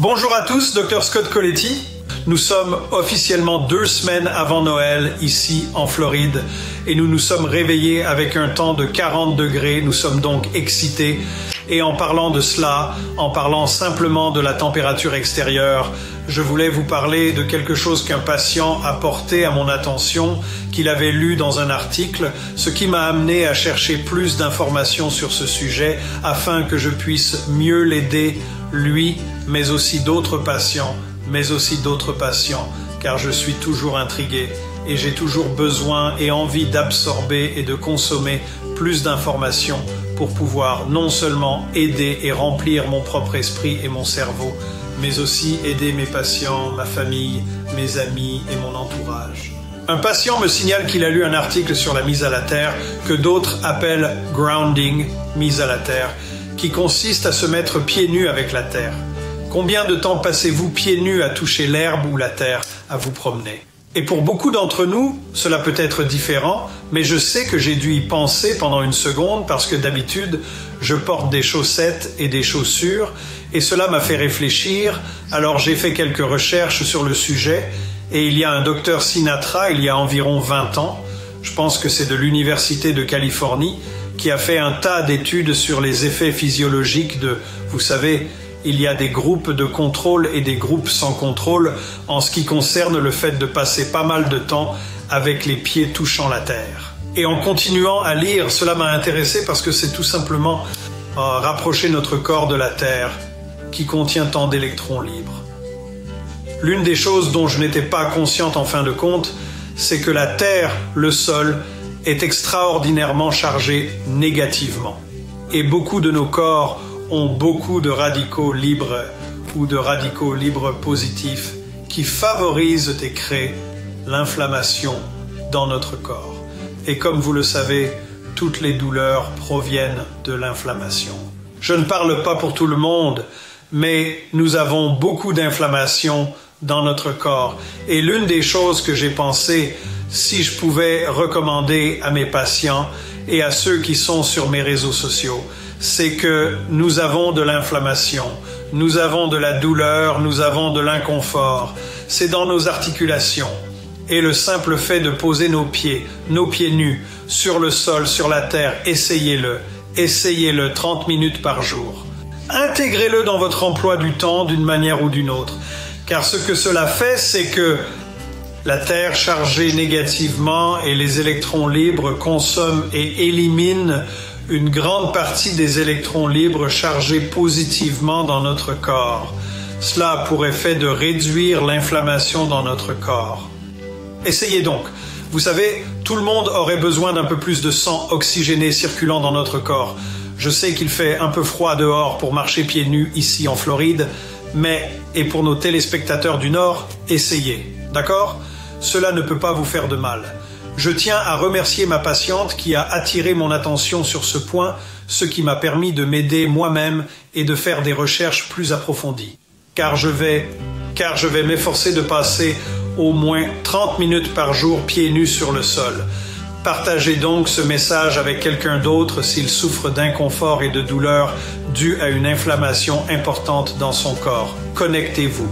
Bonjour à tous, Dr Scott Coletti. Nous sommes officiellement 2 semaines avant Noël ici en Floride et nous nous sommes réveillés avec un temps de 40 degrés. Nous sommes donc excités et en parlant de cela, en parlant simplement de la température extérieure, je voulais vous parler de quelque chose qu'un patient a porté à mon attention, qu'il avait lu dans un article, ce qui m'a amené à chercher plus d'informations sur ce sujet afin que je puisse mieux l'aider, lui, mais aussi d'autres patients, car je suis toujours intrigué et j'ai toujours besoin et envie d'absorber et de consommer plus d'informations pour pouvoir non seulement aider et remplir mon propre esprit et mon cerveau, mais aussi aider mes patients, ma famille, mes amis et mon entourage. Un patient me signale qu'il a lu un article sur la mise à la terre que d'autres appellent grounding, mise à la terre, qui consiste à se mettre pieds nus avec la terre. Combien de temps passez-vous pieds nus à toucher l'herbe ou la terre, à vous promener? Et pour beaucoup d'entre nous, cela peut être différent, mais je sais que j'ai dû y penser pendant une seconde parce que d'habitude, je porte des chaussettes et des chaussures et cela m'a fait réfléchir. Alors j'ai fait quelques recherches sur le sujet et il y a un docteur Sinatra, il y a environ 20 ans, je pense que c'est de l'Université de Californie, qui a fait un tas d'études sur les effets physiologiques de, vous savez, il y a des groupes de contrôle et des groupes sans contrôle en ce qui concerne le fait de passer pas mal de temps avec les pieds touchant la terre. Et en continuant à lire, cela m'a intéressé parce que c'est tout simplement rapprocher notre corps de la terre qui contient tant d'électrons libres. L'une des choses dont je n'étais pas consciente en fin de compte, c'est que la terre, le sol, est extraordinairement chargé négativement. Et beaucoup de nos corps ont beaucoup de radicaux libres ou de radicaux libres positifs qui favorisent et créent l'inflammation dans notre corps. Et comme vous le savez, toutes les douleurs proviennent de l'inflammation. Je ne parle pas pour tout le monde, mais nous avons beaucoup d'inflammation dans notre corps. Et l'une des choses que j'ai pensé, si je pouvais recommander à mes patients et à ceux qui sont sur mes réseaux sociaux, c'est que nous avons de l'inflammation, nous avons de la douleur, nous avons de l'inconfort. C'est dans nos articulations. Et le simple fait de poser nos pieds nus, sur le sol, sur la terre, essayez-le 30 minutes par jour. Intégrez-le dans votre emploi du temps d'une manière ou d'une autre. Car ce que cela fait, c'est que la terre chargée négativement et les électrons libres consomment et éliminent une grande partie des électrons libres chargés positivement dans notre corps. Cela a pour effet de réduire l'inflammation dans notre corps. Essayez donc. Vous savez, tout le monde aurait besoin d'un peu plus de sang oxygéné circulant dans notre corps. Je sais qu'il fait un peu froid dehors pour marcher pieds nus ici en Floride, mais, et pour nos téléspectateurs du Nord, essayez. D'accord? Cela ne peut pas vous faire de mal. Je tiens à remercier ma patiente qui a attiré mon attention sur ce point, ce qui m'a permis de m'aider moi-même et de faire des recherches plus approfondies. Car je vais m'efforcer de passer au moins 30 minutes par jour pieds nus sur le sol. Partagez donc ce message avec quelqu'un d'autre s'il souffre d'inconfort et de douleur dû à une inflammation importante dans son corps. Connectez-vous.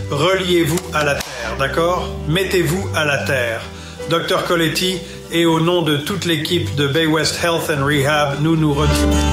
Reliez-vous à la terre, d'accord? Mettez-vous à la terre. Dr Coletti et au nom de toute l'équipe de Bay West Health and Rehab, nous nous retrouvons.